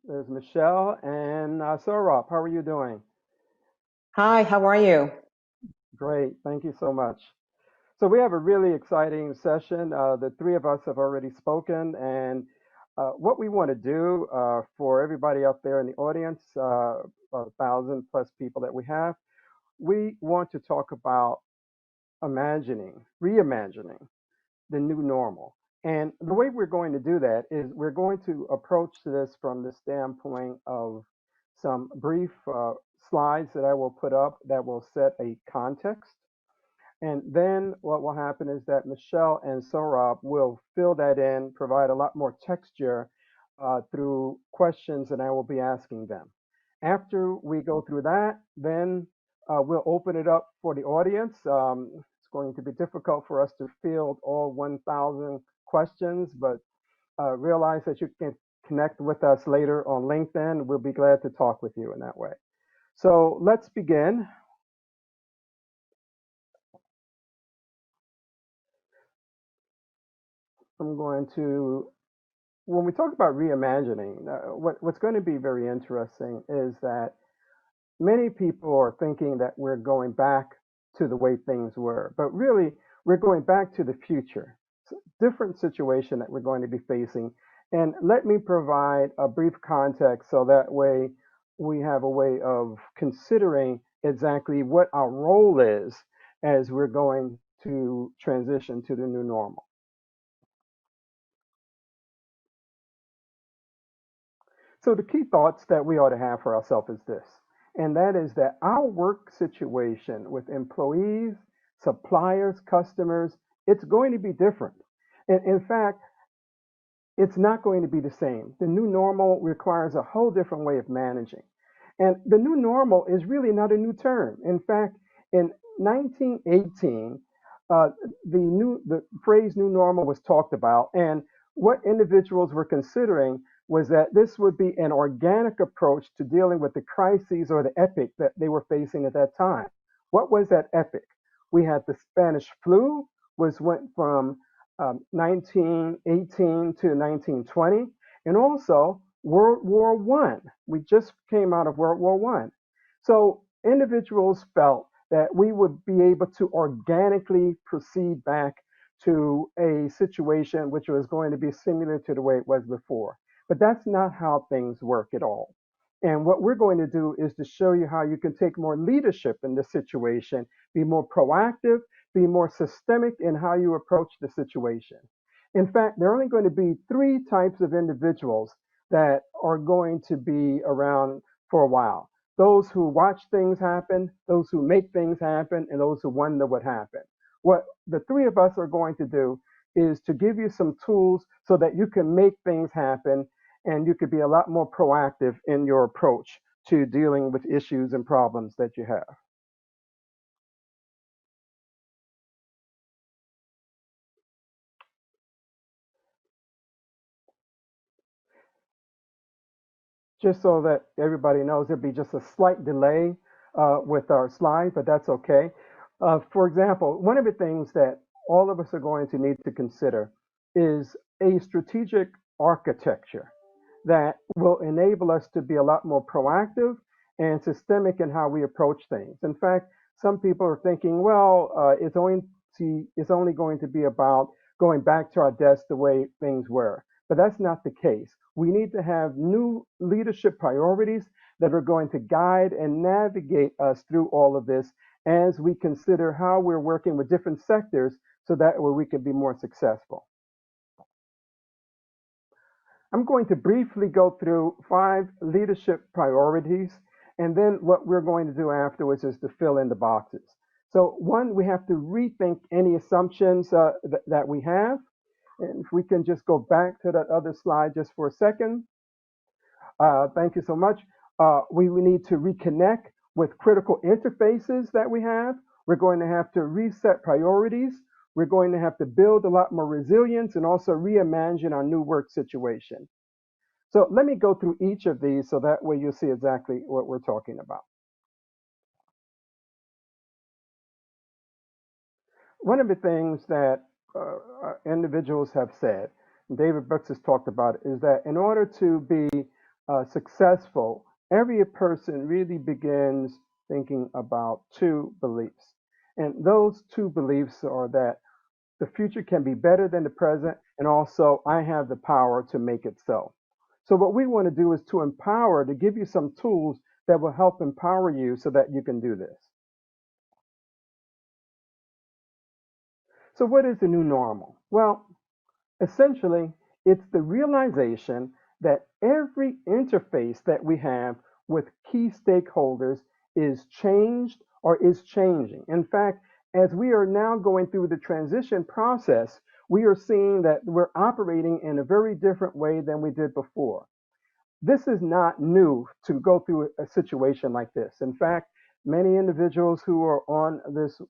There's Michelle and Sorabh. How are you doing? Hi, how are you? Great. Thank you so much. So we have a really exciting session. The three of us have already spoken, and what we want to do for everybody out there in the audience, 1,000 plus people that we have, we want to talk about reimagining the new normal. And the way we're going to do that is we're going to approach this from the standpoint of some brief slides that I will put up that will set a context. And then what will happen is that Michelle and Sorab will fill that in, provide a lot more texture through questions that I will be asking them. After we go through that, then we'll open it up for the audience. It's going to be difficult for us to field all 1,000 questions, but realize that you can connect with us later on LinkedIn. We'll be glad to talk with you in that way. So let's begin. I'm going to, when we talk about reimagining, what's going to be very interesting is that many people are thinking that we're going back to the way things were, but really we're going back to the future. It's a different situation that we're going to be facing. And let me provide a brief context so that way we have a way of considering exactly what our role is as we're going to transition to the new normal. So the key thoughts that we ought to have for ourselves is this, and that is that our work situation with employees, suppliers, customers, it's going to be different. And in fact, it's not going to be the same. The new normal requires a whole different way of managing. And the new normal is really not a new term. In fact, in 1918, the phrase new normal was talked about, and what individuals were considering was that this would be an organic approach to dealing with the crises or the epic that they were facing at that time. What was that epic? We had the Spanish flu, which went from 1918 to 1920, and also World War One. We just came out of World War One. So individuals felt that we would be able to organically proceed back to a situation which was going to be similar to the way it was before. But that's not how things work at all. And what we're going to do is to show you how you can take more leadership in this situation, be more proactive, be more systemic in how you approach the situation. In fact, there are only going to be three types of individuals that are going to be around for a while: those who watch things happen, those who make things happen, and those who wonder what happened. What the three of us are going to do is to give you some tools so that you can make things happen and you could be a lot more proactive in your approach to dealing with issues and problems that you have. Just so that everybody knows, there'll be just a slight delay with our slide, but that's okay. For example, one of the things that all of us are going to need to consider is a strategic architecture that will enable us to be a lot more proactive and systemic in how we approach things. In fact, some people are thinking, well, it's only going to be about going back to our desk the way things were. But that's not the case. We need to have new leadership priorities that are going to guide and navigate us through all of this as we consider how we're working with different sectors so that way we can be more successful. I'm going to briefly go through 5 leadership priorities, and then what we're going to do afterwards is to fill in the boxes. So one, we have to rethink any assumptions that we have. And if we can just go back to that other slide just for a second. Thank you so much. We need to reconnect with critical interfaces that we have. We're going to have to reset priorities. We're going to have to build a lot more resilience and also reimagine our new work situation. So let me go through each of these so that way you'll see exactly what we're talking about. One of the things that individuals have said, David Brooks has talked about, is that in order to be successful, every person really begins thinking about two beliefs. And those two beliefs are that the future can be better than the present, and also I have the power to make it so. So, what we want to do is to empower, to give you some tools that will help empower you so that you can do this. So, what is the new normal? Well, essentially, it's the realization that every interface that we have with key stakeholders is changed or is changing. In fact, as we are now going through the transition process, we are seeing that we're operating in a very different way than we did before. This is not new to go through a situation like this. In fact, many individuals who are on this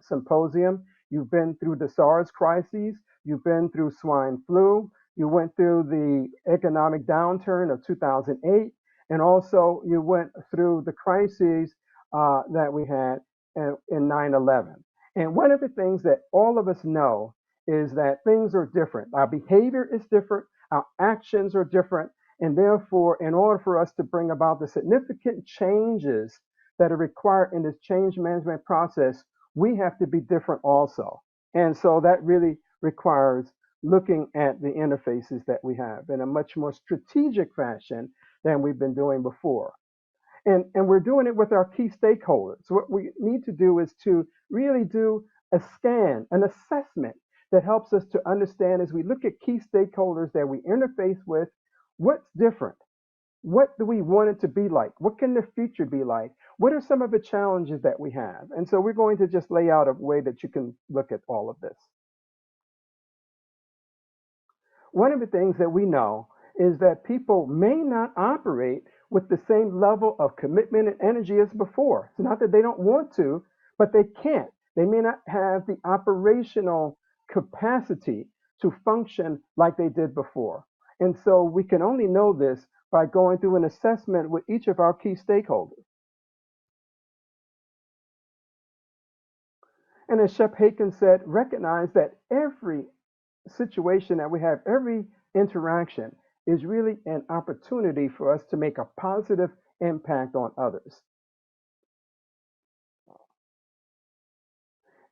symposium, you've been through the SARS crises, you've been through swine flu, you went through the economic downturn of 2008, and also you went through the crises that we had in 9/11. And one of the things that all of us know is that things are different. Our behavior is different, our actions are different, and therefore, in order for us to bring about the significant changes that are required in this change management process, we have to be different also. And so that really requires looking at the interfaces that we have in a much more strategic fashion than we've been doing before. And we're doing it with our key stakeholders. What we need to do is to really do a scan, an assessment that helps us to understand as we look at key stakeholders that we interface with, what's different? What do we want it to be like? What can the future be like? What are some of the challenges that we have? And so we're going to just lay out a way that you can look at all of this. One of the things that we know is that people may not operate with the same level of commitment and energy as before. It's not that they don't want to, but they can't. They may not have the operational capacity to function like they did before. And so we can only know this by going through an assessment with each of our key stakeholders. And as Shep Haken said, recognize that every situation that we have, every interaction is really an opportunity for us to make a positive impact on others.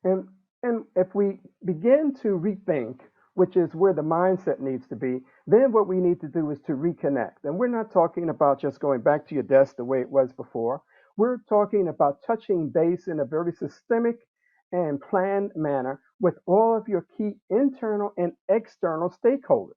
And, and if we begin to rethink, which is where the mindset needs to be, then what we need to do is to reconnect. And we're not talking about just going back to your desk the way it was before. We're talking about touching base in a very systemic and planned manner with all of your key internal and external stakeholders,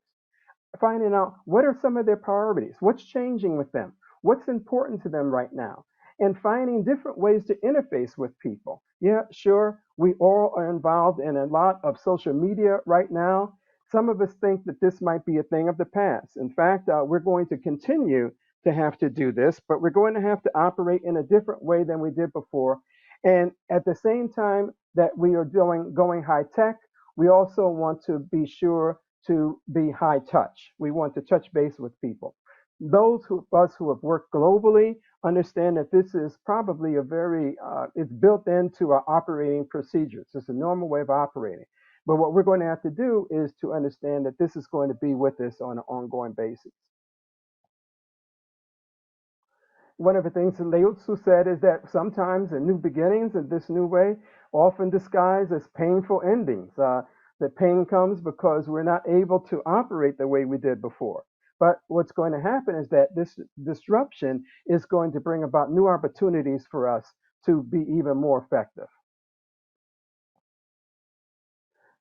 finding out what are some of their priorities, what's changing with them, what's important to them right now, and finding different ways to interface with people. Yeah, sure, we all are involved in a lot of social media right now. Some of us think that this might be a thing of the past. In fact, we're going to continue to have to do this, but we're going to have to operate in a different way than we did before. And at the same time that we are going high tech, we also want to be sure to be high touch. We want to touch base with people. Those of us who have worked globally understand that this is probably it's built into our operating procedures. It's a normal way of operating. But what we're going to have to do is to understand that this is going to be with us on an ongoing basis. One of the things that Lao Tzu said is that sometimes the new beginnings in this new way often disguised as painful endings. The pain comes because we're not able to operate the way we did before. But what's going to happen is that this disruption is going to bring about new opportunities for us to be even more effective.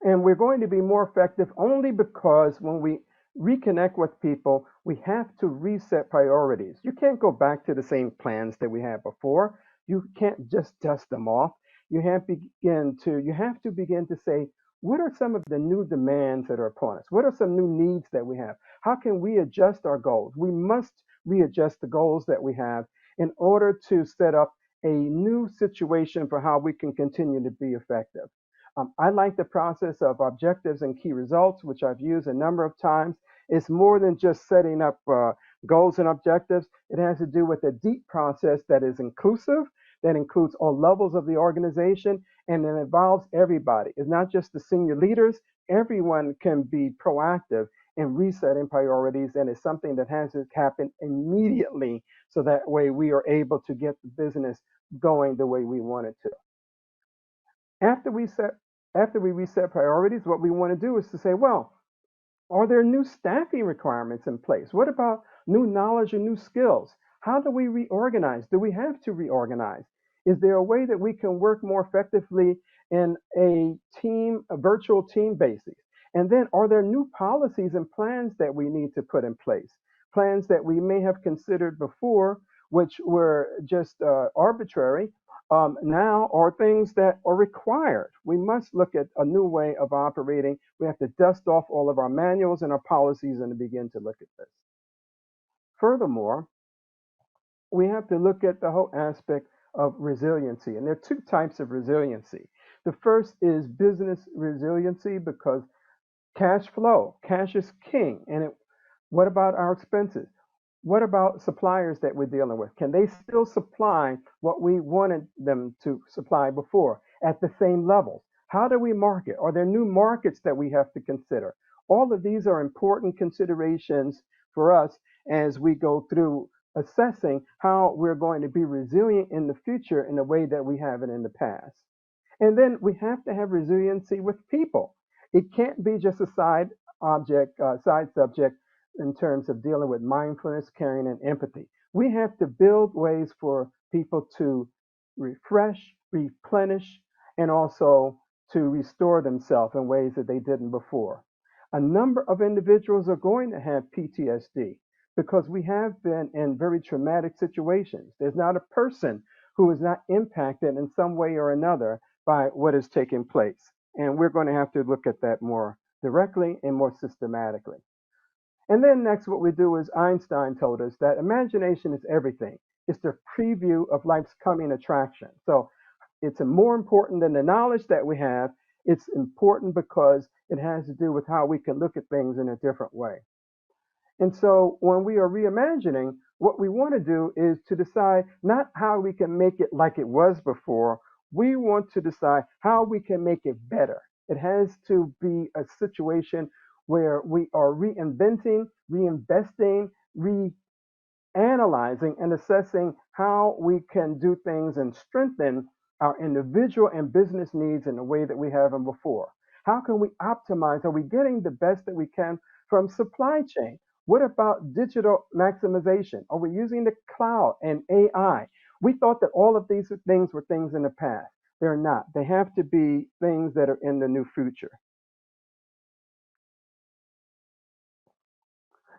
And we're going to be more effective only because when we reconnect with people, we have to reset priorities. You can't go back to the same plans that we had before. You can't just dust them off. You have to begin to say, what are some of the new demands that are upon us? What are some new needs that we have? How can we adjust our goals? We must readjust the goals that we have in order to set up a new situation for how we can continue to be effective. I like the process of objectives and key results, which I've used a number of times. It's more than just setting up goals and objectives. It has to do with a deep process that is inclusive, that includes all levels of the organization, and it involves everybody. It's not just the senior leaders. Everyone can be proactive and resetting priorities, and it's something that has to happen immediately so that way we are able to get the business going the way we want it to. After we set After we reset priorities, what we want to do is to say, well, are there new staffing requirements in place? What about new knowledge and new skills? How do we reorganize? Do we have to reorganize? Is there a way that we can work more effectively in a virtual team basis? And then are there new policies and plans that we need to put in place? Plans that we may have considered before, which were just arbitrary, now are things that are required. We must look at a new way of operating. We have to dust off all of our manuals and our policies and begin to look at this. Furthermore, we have to look at the whole aspect of resiliency. And there are two types of resiliency. The first is business resiliency because cash is king. What about our expenses? What about suppliers that we're dealing with? Can they still supply what we wanted them to supply before at the same levels? How do we market? Are there new markets that we have to consider? All of these are important considerations for us as we go through assessing how we're going to be resilient in the future in the way that we have it in the past. And then we have to have resiliency with people. It can't be just a side subject in terms of dealing with mindfulness, caring, and empathy. We have to build ways for people to refresh, replenish, and also to restore themselves in ways that they didn't before. A number of individuals are going to have PTSD because we have been in very traumatic situations. There's not a person who is not impacted in some way or another by what is taking place. And we're going to have to look at that more directly and more systematically. And then next, what we do is Einstein told us that imagination is everything. It's the preview of life's coming attraction. So it's more important than the knowledge that we have. It's important because it has to do with how we can look at things in a different way. And so when we are reimagining, what we want to do is to decide not how we can make it like it was before. We want to decide how we can make it better. It has to be a situation where we are reinventing, reinvesting, reanalyzing, and assessing how we can do things and strengthen our individual and business needs in the way that we have them before. How can we optimize? Are we getting the best that we can from supply chain? What about digital maximization? Are we using the cloud and AI? We thought that all of these things were things in the past. They're not. They have to be things that are in the new future.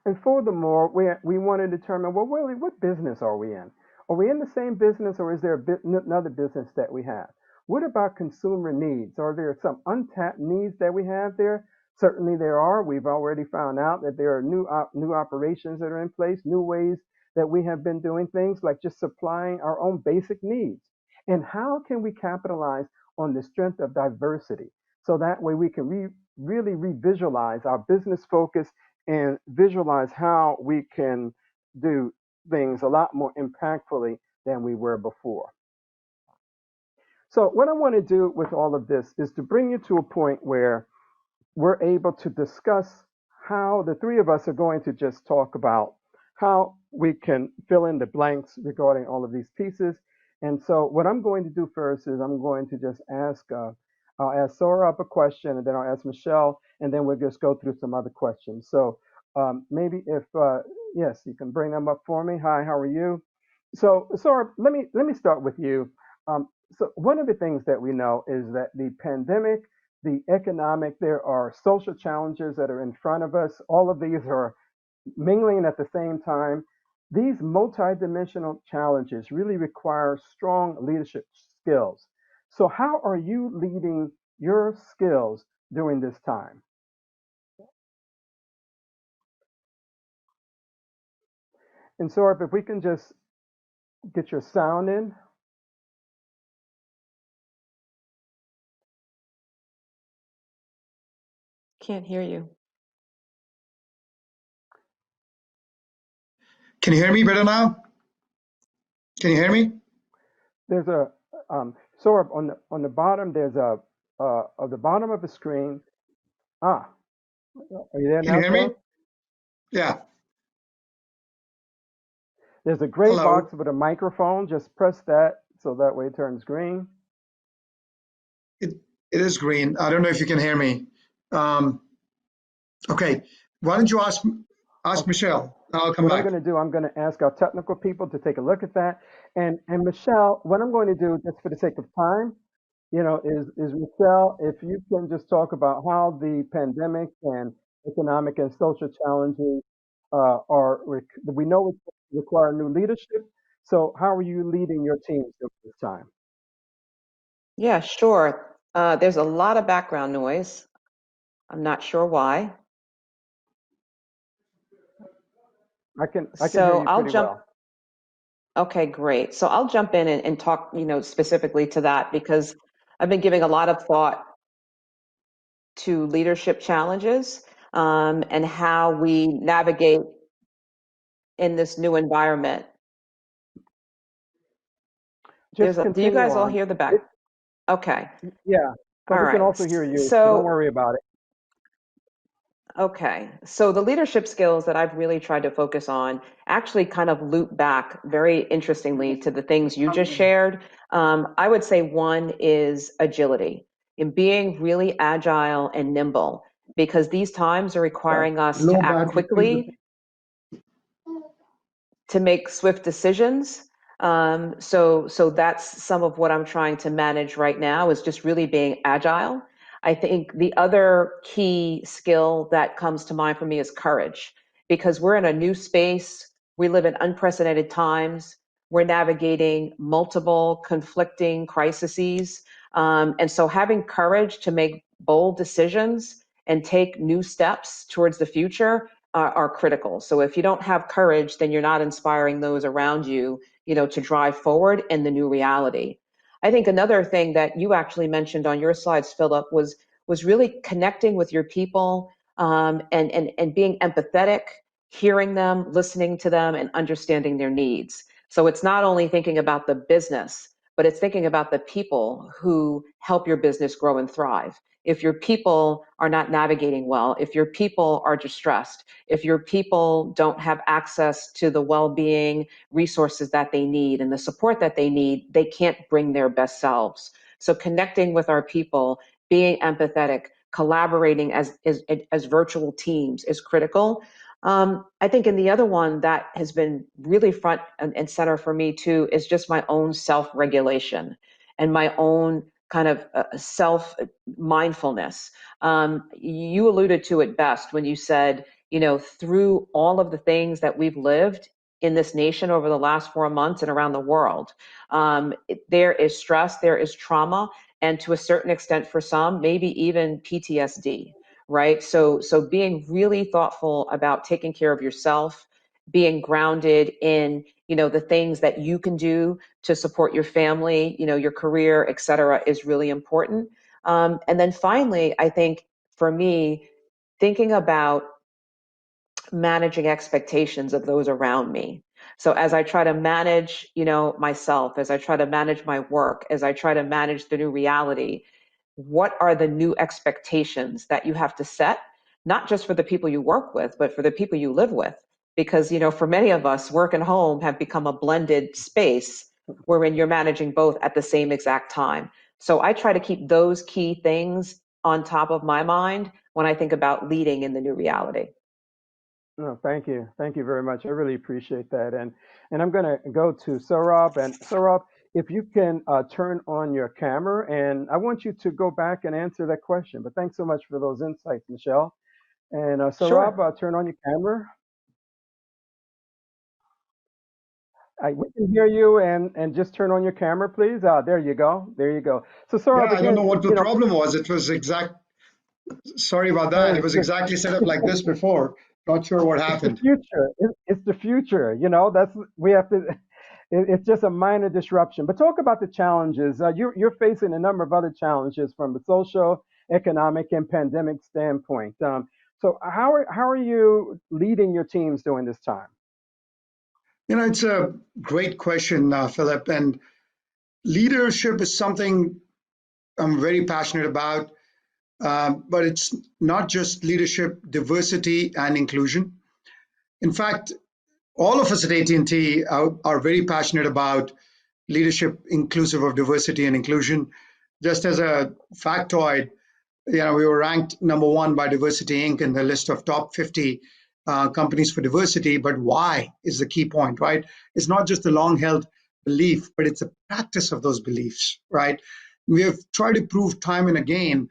And furthermore, we want to determine, well, really, what business are we in? Are we in the same business or is there another business that we have? What about consumer needs? Are there some untapped needs that we have there? Certainly there are. We've already found out that there are new operations that are in place, new ways that we have been doing things like just supplying our own basic needs. And how can we capitalize on the strength of diversity so that way we can really revisualize our business focus and visualize how we can do things a lot more impactfully than we were before. So, what I want to do with all of this is to bring you to a point where we're able to discuss how the three of us are going to just talk about how we can fill in the blanks regarding all of these pieces. And so, what I'm going to do first is I'm going to just I'll ask Sorabh a question, and then I'll ask Michele, and then we'll just go through some other questions. So maybe if yes, you can bring them up for me. Hi, how are you? So Sorabh, let me start with you. So one of the things that we know is that the pandemic, the economic, there are social challenges that are in front of us. All of these are mingling at the same time. These multidimensional challenges really require strong leadership skills. So, how are you leading your skills during this time? And so, if we can just get your sound in. Can't hear you. Can you hear me better now? Can you hear me? There's a Sorab on the bottom. There's at the bottom of the screen. Ah, are you there Can you now, hear me? Sorab? Yeah. There's a gray Hello. box with a microphone. Just press that so that way it turns green. It, it is green. I don't know if you can hear me. Um, okay. Why don't you ask Okay. Michelle? I'll come What I'm back. going to do, I'm going to ask our technical people to take a look at that. And Michelle, what I'm going to do, just for the sake of time, is Michelle, if you can just talk about how the pandemic and economic and social challenges we know it require new leadership. So how are you leading your teams during this time? Yeah, sure. There's a lot of background noise. I'm not sure why. I can hear So you I'll pretty jump. well. Okay, great. So I'll jump in and talk, specifically to that because I've been giving a lot of thought to leadership challenges, and how we navigate in this new environment. Just Do you continue guys all on. hear the It, back? Okay. yeah, but All we can right. also hear you, so don't So worry about it. Okay, so the leadership skills that I've really tried to focus on actually kind of loop back very interestingly to the things you just shared. I would say one is agility, in being really agile and nimble, because these times are requiring us Low to act battery, please. quickly, to make swift decisions. So that's some of what I'm trying to manage right now is just really being agile. I think the other key skill that comes to mind for me is courage, because we're in a new space. We live in unprecedented times. We're navigating multiple conflicting crises. And so having courage to make bold decisions and take new steps towards the future are critical. So if you don't have courage, then you're not inspiring those around you, to drive forward in the new reality. I think another thing that you actually mentioned on your slides, Philip, was really connecting with your people, and being empathetic, hearing them, listening to them, and understanding their needs. So it's not only thinking about the business, but it's thinking about the people who help your business grow and thrive. If your people are not navigating well, if your people are distressed, if your people don't have access to the well-being resources that they need and the support that they need, they can't bring their best selves. So connecting with our people, being empathetic, collaborating as virtual teams is critical. I think in the other one that has been really front and center for me too is just my own self-regulation and my own kind of self mindfulness. You alluded to it best when you said, through all of the things that we've lived in this nation over the last 4 months and around the world, there is stress, there is trauma, and to a certain extent, for some, maybe even PTSD. Right. So being really thoughtful about taking care of yourself, being grounded in, the things that you can do to support your family, your career, et cetera, is really important. And then finally, I think for me, thinking about managing expectations of those around me. So as I try to manage, myself, as I try to manage my work, as I try to manage the new reality, what are the new expectations that you have to set, not just for the people you work with, but for the people you live with? Because, for many of us, work and home have become a blended space wherein you're managing both at the same exact time. So I try to keep those key things on top of my mind when I think about leading in the new reality. No, thank you very much. I really appreciate that. And I'm going to go to Sorabh. And Sorabh, if you can turn on your camera, and I want you to go back and answer that question. But thanks so much for those insights, Michelle. And Sorabh, Sure. turn on your camera. We can hear you, and just turn on your camera, please. There you go. There you go. So Yeah, Sorabh, I don't know again, what the problem was. It was sorry about that. It it's was just exactly set up like this before. Not sure what it's the happened. future. It's the future. That's we have to. It's just a minor disruption. But talk about the challenges. You're facing a number of other challenges from a social, economic, and pandemic standpoint. So how are you leading your teams during this time? It's a great question, Philip. And leadership is something I'm very passionate about. But it's not just leadership, diversity, and inclusion. In fact, all of us at AT&T are very passionate about leadership inclusive of diversity and inclusion. Just as a factoid, we were ranked number one by Diversity Inc. in the list of top 50 companies for diversity. But why is the key point, right? It's not just the long-held belief, but it's a practice of those beliefs, right? We have tried to prove time and again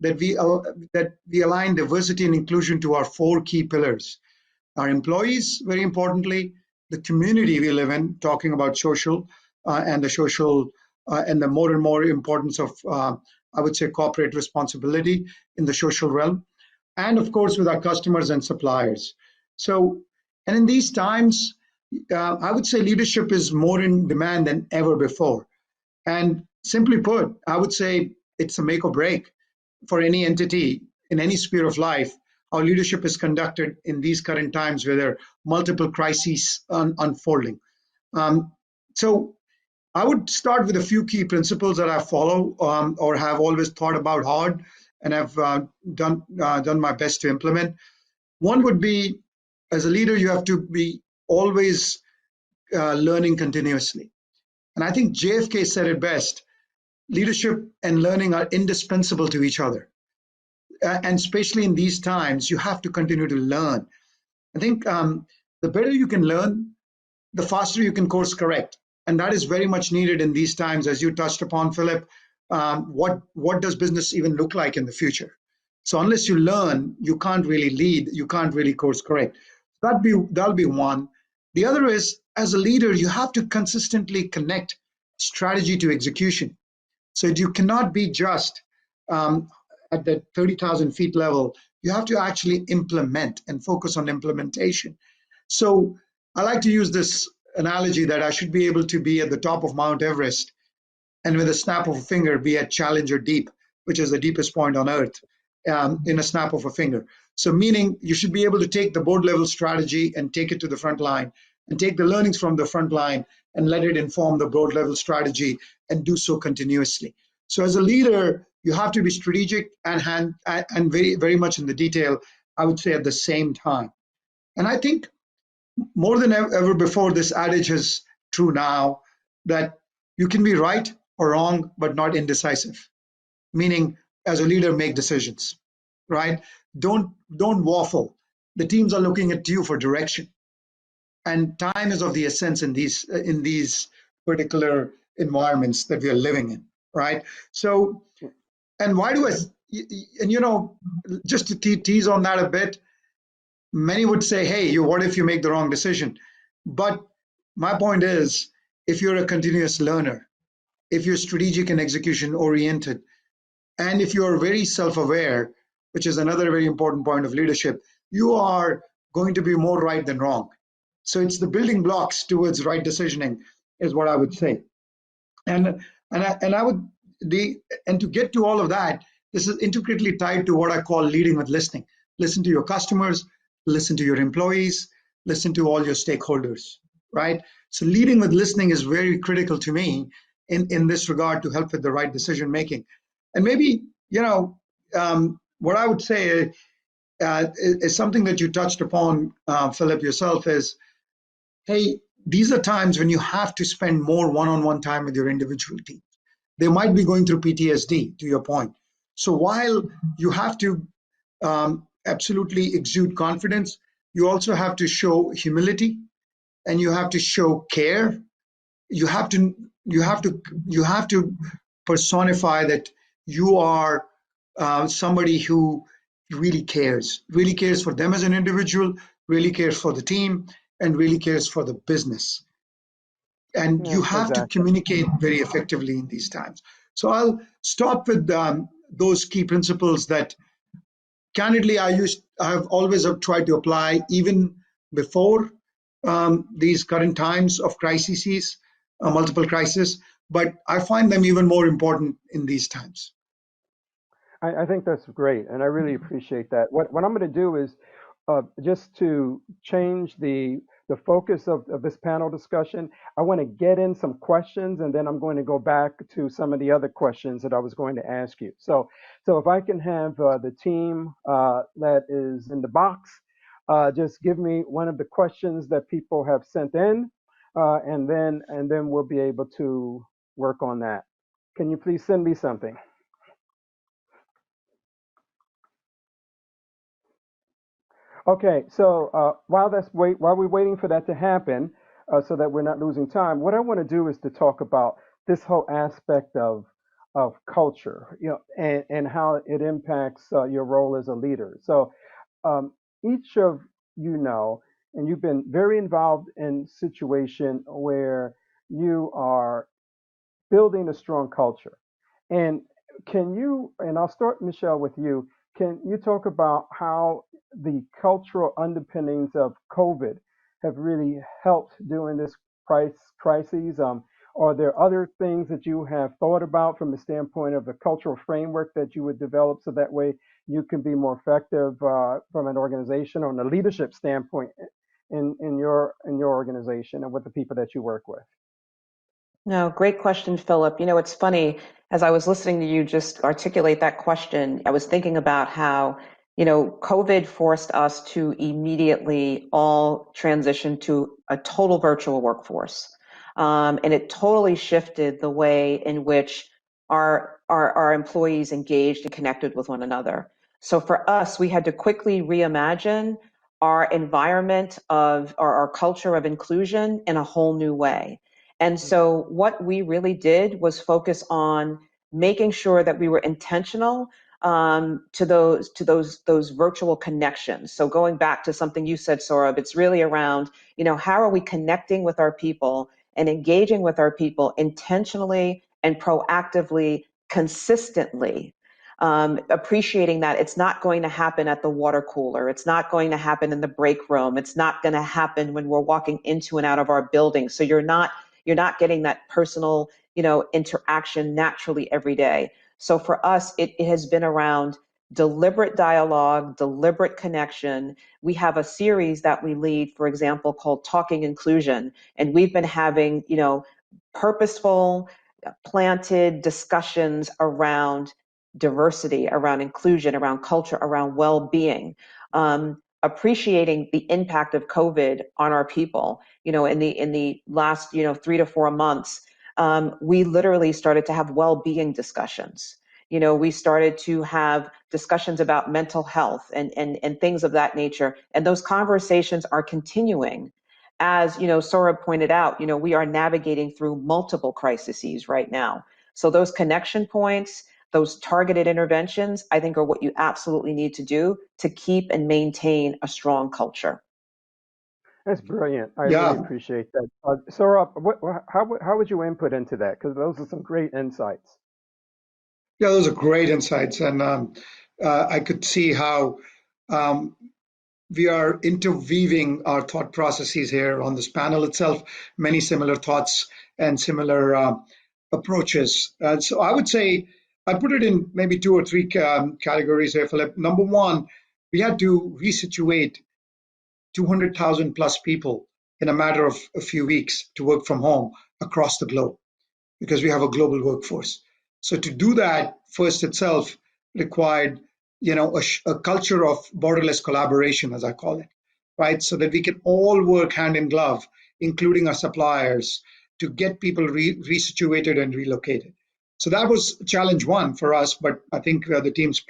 that we align diversity and inclusion to our four key pillars. Our employees, very importantly, the community we live in, talking about social and the social and the more and more importance of, I would say, corporate responsibility in the social realm, and of course, with our customers and suppliers. So, and in these times, I would say leadership is more in demand than ever before. And simply put, I would say it's a make or break for any entity in any sphere of life. How leadership is conducted in these current times where there are multiple crises unfolding. So I would start with a few key principles that I follow or have always thought about hard and have done my best to implement. One would be, as a leader, you have to be always learning continuously. And I think JFK said it best: leadership and learning are indispensable to each other. And especially in these times, you have to continue to learn. I think the better you can learn, the faster you can course correct. And that is very much needed in these times, as you touched upon, Philip. What does business even look like in the future? So unless you learn, you can't really lead, you can't really course correct. That'll be one. The other is, as a leader, you have to consistently connect strategy to execution. So you cannot be just at the 30,000 feet level. You have to actually implement and focus on implementation. So I like to use this analogy that I should be able to be at the top of Mount Everest and with a snap of a finger be at Challenger Deep, which is the deepest point on Earth, in a snap of a finger. So meaning you should be able to take the board level strategy and take it to the front line and take the learnings from the front line and let it inform the board level strategy and do so continuously. So as a leader, you have to be strategic and very, very much in the detail, I would say, at the same time. And I think more than ever before, this adage is true now, that you can be right or wrong, but not indecisive. Meaning, as a leader, make decisions, right? Don't waffle. The teams are looking at you for direction, and time is of the essence in these particular environments that we are living in, right? So, and why do I? And just to tease on that a bit, many would say, hey, what if you make the wrong decision? But my point is, if you're a continuous learner, if you're strategic and execution oriented, and if you're very self-aware, which is another very important point of leadership, you are going to be more right than wrong. So it's the building blocks towards right decisioning is what I would say. And to get to all of that, this is intricately tied to what I call leading with listening. Listen to your customers, listen to your employees, listen to all your stakeholders, right? So leading with listening is very critical to me in this regard to help with the right decision making. And maybe, what I would say is something that you touched upon, Philip, yourself, is, hey, these are times when you have to spend more one-on-one time with your individual team. They might be going through PTSD, to your point. So while you have to absolutely exude confidence, you also have to show humility and you have to show care. You have to personify that you are somebody who really cares for them as an individual, really cares for the team, and really cares for the business. And you have to communicate very effectively in these times. So I'll stop with those key principles that, candidly, I have always tried to apply even before these current times of crises, multiple crises, but I find them even more important in these times. I think that's great, and I really appreciate that. What I'm going to do is just to change the focus of this panel discussion. I want to get in some questions, and then I'm going to go back to some of the other questions that I was going to ask you. So if I can have the team that is in the box just give me one of the questions that people have sent in, and then we'll be able to work on that. Can you please send me something? Okay, so while we're waiting for that to happen, so that we're not losing time, what I want to do is to talk about this whole aspect of culture, and how it impacts your role as a leader. So each of and you've been very involved in situation where you are building a strong culture. And and I'll start, Michelle, with you. Can you talk about how the cultural underpinnings of COVID have really helped during this crisis? Are there other things that you have thought about from the standpoint of the cultural framework that you would develop so that way you can be more effective from an organization or a leadership standpoint in your organization and with the people that you work with? No, great question, Philip. It's funny, as I was listening to you just articulate that question, I was thinking about how, COVID forced us to immediately all transition to a total virtual workforce. And it totally shifted the way in which our employees engaged and connected with one another. So for us, we had to quickly reimagine our environment of, or our culture of inclusion in a whole new way. And so what we really did was focus on making sure that we were intentional to those virtual connections. So going back to something you said, Saurabh, it's really around, how are we connecting with our people and engaging with our people intentionally and proactively, consistently, appreciating that it's not going to happen at the water cooler. It's not going to happen in the break room. It's not going to happen when we're walking into and out of our building. So you're not getting that personal, interaction naturally every day. So for us, it has been around deliberate dialogue, deliberate connection. We have a series that we lead, for example, called Talking Inclusion. And we've been having, purposeful, planted discussions around diversity, around inclusion, around culture, around well-being, appreciating the impact of COVID on our people. In the last 3 to 4 months, we literally started to have well-being discussions. We started to have discussions about mental health and things of that nature. And those conversations are continuing. As Saurabh pointed out, we are navigating through multiple crises right now. So those connection points, those targeted interventions, I think, are what you absolutely need to do to keep and maintain a strong culture. That's brilliant. I really Yeah, appreciate that. Saurabh, how would you input into that? Because those are some great insights. yeah, those are great insights, and I could see how um, we are interweaving our thought processes here on this panel itself. Many similar thoughts and similar approaches. So I would say I put it in maybe two or three categories here, Philip. Number one, we had to resituate 200,000 plus people in a matter of a few weeks to work from home across the globe because we have a global workforce. So to do that first itself required, a culture of borderless collaboration, as I call it, right? So that we can all work hand in glove, including our suppliers, to get people resituated and relocated. So that was challenge one for us, but I think the teams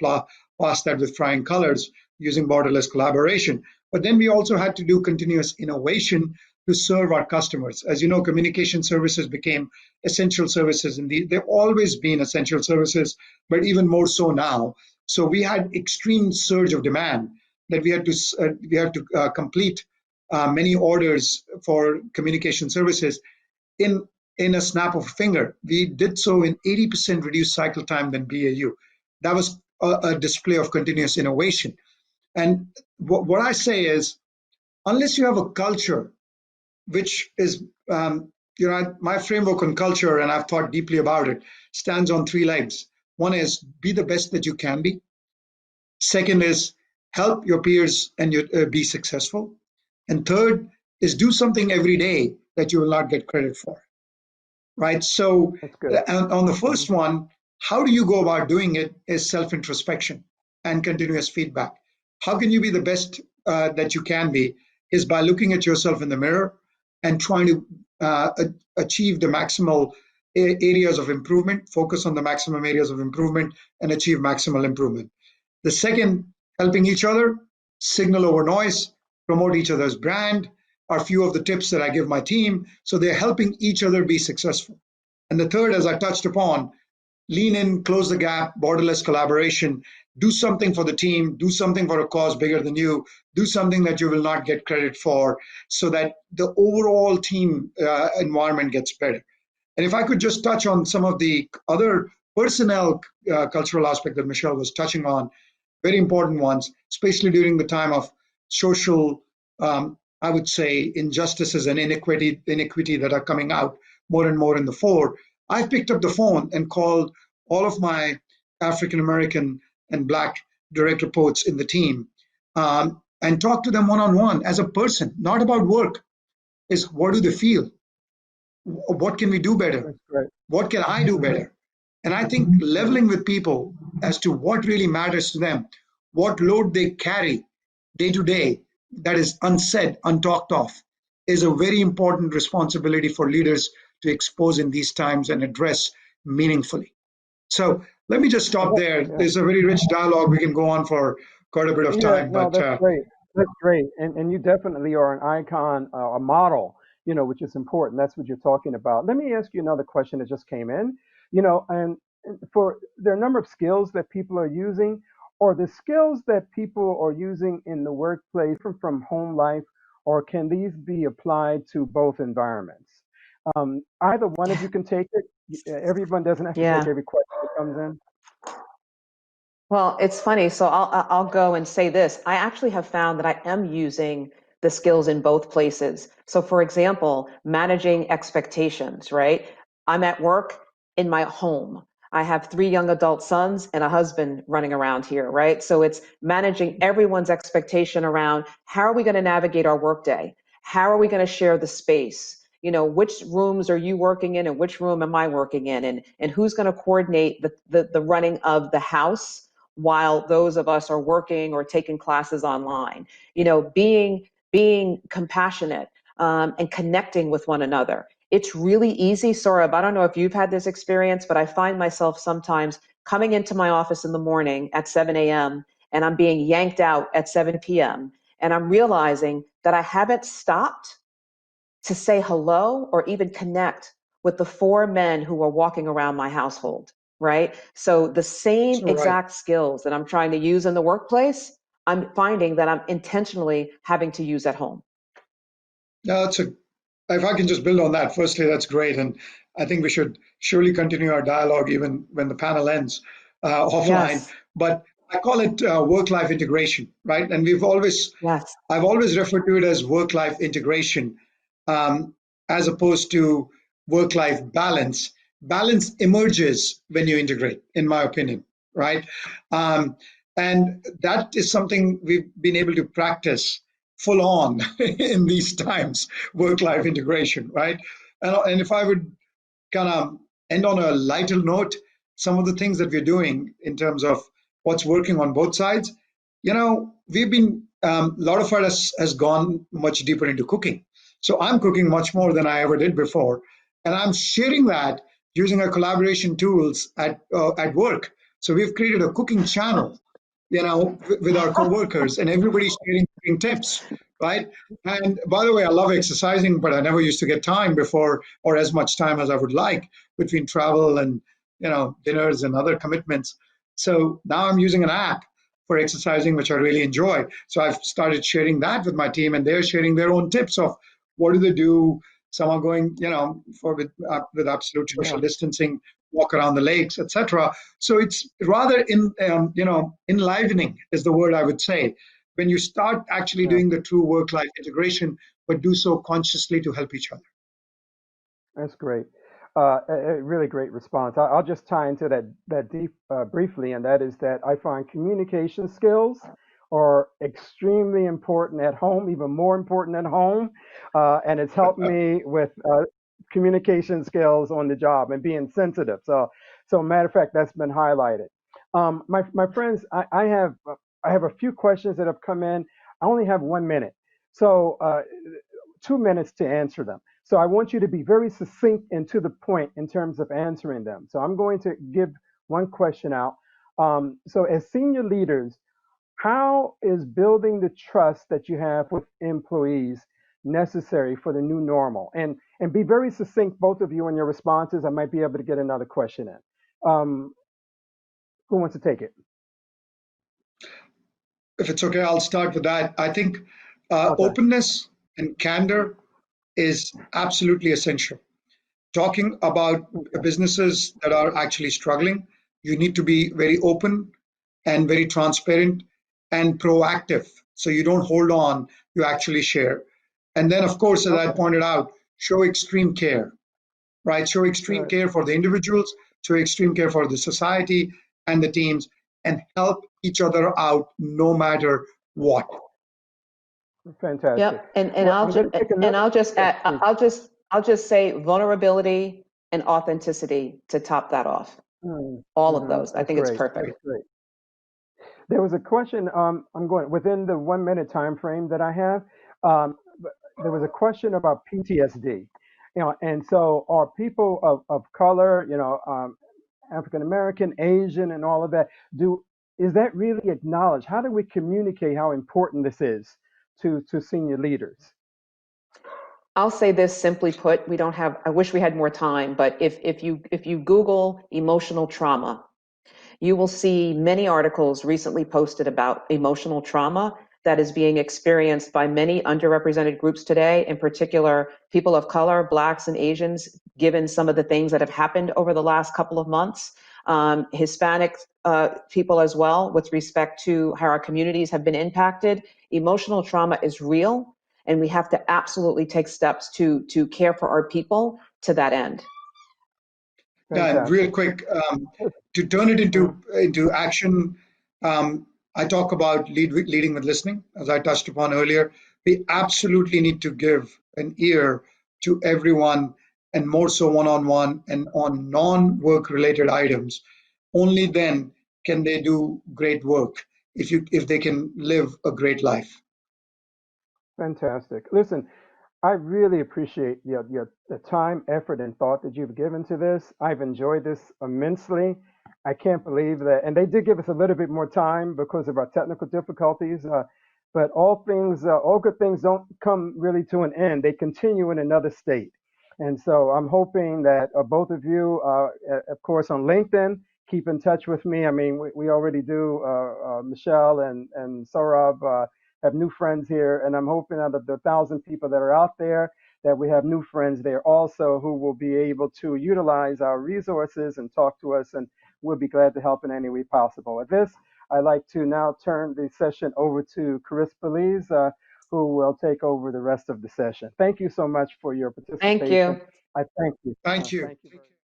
passed that with flying colors using borderless collaboration. But then we also had to do continuous innovation to serve our customers. As you know, communication services became essential services, and they've always been essential services, but even more so now. So we had extreme surge of demand that we had to complete many orders for communication services in in a snap of a finger. We did so in 80% reduced cycle time than BAU. That was a display of continuous innovation. And what I say is, unless you have a culture which is, my framework on culture, and I've thought deeply about it, stands on three legs. One is be the best that you can be. Second is help your peers and be successful. And third is do something every day that you will not get credit for, right? So That's good. on the Hmm. first one, how do you go about doing it is self-introspection and continuous feedback. How can you be the best that you can be is by looking at yourself in the mirror and trying to achieve the maximal areas of improvement, focus on the maximum areas of improvement, and achieve maximal improvement. The second, helping each other, signal over noise, promote each other's brand, are a few of the tips that I give my team. So they're helping each other be successful. And the third, as I touched upon, lean in, close the gap, borderless collaboration, do something for the team, do something for a cause bigger than you, do something that you will not get credit for, so that the overall team environment gets better. And if I could just touch on some of the other personnel cultural aspect that Michele was touching on, very important ones, especially during the time of social, I would say, injustices and inequity that are coming out more and more in the fore. I've picked up the phone and called all of my African American and Black direct reports in the team and talked to them one-on-one as a person, not about work. Is what do they feel? What can we do better? What can I do better? And I think leveling with people as to what really matters to them, what load they carry day to day that is unsaid, untalked of, is a very important responsibility for leaders to expose in these times and address meaningfully. So let me just stop there. There's a very rich dialogue. We can go on for quite a bit of time. No, that's great. That's great. And you definitely are an icon, a model, which is important. That's what you're talking about. Let me ask you another question that just came in, and there are a number of skills that people are using, or the skills that people are using in the workplace from home life, or can these be applied to both environments? Either one of you can take it. Everyone doesn't have to take every question that comes in. Well, it's funny. So I'll go and say this. I actually have found that I am using the skills in both places. So for example, managing expectations, right? I'm at work in my home. I have 3 young adult sons and a husband running around here, right? So it's managing everyone's expectation around how are we going to navigate our workday? How are we going to share the space? Which rooms are you working in and which room am I working in? And who's going to coordinate the running of the house while those of us are working or taking classes online? Being compassionate and connecting with one another. It's really easy, Saurabh. I don't know if you've had this experience, but I find myself sometimes coming into my office in the morning at 7 a.m. and I'm being yanked out at 7 p.m. And I'm realizing that I haven't stopped to say hello or even connect with the 4 men who are walking around my household, right? So the same exact skills that I'm trying to use in the workplace, I'm finding that I'm intentionally having to use at home. No, if I can just build on that, firstly, that's great. And I think we should surely continue our dialogue even when the panel ends offline. Yes. But I call it work-life integration, right? And I've always referred to it as work-life integration as opposed to work-life balance. Balance emerges when you integrate, in my opinion, right? And that is something we've been able to practice full on in these times, work-life integration, right? And if I would kind of end on a lighter note, some of the things that we're doing in terms of what's working on both sides, we've been, a lot of us has gone much deeper into cooking. So I'm cooking much more than I ever did before. And I'm sharing that using our collaboration tools at work. So we've created a cooking channel, with our coworkers, and everybody's sharing cooking tips, right? And by the way, I love exercising, but I never used to get time before, or as much time as I would like, between travel and, dinners and other commitments. So now I'm using an app for exercising, which I really enjoy. So I've started sharing that with my team, and they're sharing their own tips of what do they do. Some are going, with absolute social distancing, walk around the lakes, etc. So it's rather enlivening is the word I would say, when you start actually doing the true work-life integration, but do so consciously to help each other. That's great. A really great response. I'll just tie into that deep briefly, and that is that I find communication skills are extremely important at home, even more important at home, and it's helped me with communication skills on the job and being sensitive. So matter of fact, that's been highlighted. My friends, I have a few questions that have come in. I only have 1 minute. So 2 minutes to answer them. So I want you to be very succinct and to the point in terms of answering them. So I'm going to give one question out. So as senior leaders, how is building the trust that you have with employees necessary for the new normal? And be very succinct, both of you, in your responses. I might be able to get another question in. Who wants to take it? If it's okay, I'll start with that. I think Okay. openness and candor is absolutely essential. Talking about businesses that are actually struggling, you need to be very open and very transparent and proactive. So you don't hold on, you actually share. And then, of course, as I pointed out, show extreme care, right? Show extreme care for the individuals, show extreme care for the society and the teams, and help each other out no matter what. Fantastic. Yep. And Well, I'll just add, I'll just say vulnerability and authenticity to top that off. All of those. I think it's perfect. That's great. There was a question. I'm going within the 1 minute time frame that I have. There was a question about PTSD. And so are people of color, African American, Asian, and all of that, is that really acknowledged? How do we communicate how important this is to senior leaders? I'll say this simply put, I wish we had more time, but if you Google emotional trauma, you will see many articles recently posted about emotional trauma that is being experienced by many underrepresented groups today, in particular people of color, Blacks and Asians, given some of the things that have happened over the last couple of months, Hispanic people as well, with respect to how our communities have been impacted. Emotional trauma is real, and we have to absolutely take steps to care for our people to that end. Yeah, real quick, to turn it into action, I talk about leading with listening, as I touched upon earlier. We absolutely need to give an ear to everyone, and more so one-on-one and on non-work related items. Only then can they do great work, if they can live a great life. Fantastic. Listen, I really appreciate the time, effort, and thought that you've given to this. I've enjoyed this immensely. I can't believe that. And they did give us a little bit more time because of our technical difficulties. But all good things don't come really to an end. They continue in another state. And so I'm hoping that both of you, of course, on LinkedIn, keep in touch with me. I mean, we already do. Michele and Sorabh have new friends here, and I'm hoping out of the 1,000 people that are out there that we have new friends there also who will be able to utilize our resources and talk to us, and we'll be glad to help in any way possible. With this, I'd like to now turn the session over to Chris Belize, who will take over the rest of the session. Thank you so much for your participation. Thank you. I thank you. Thank you. Thank you.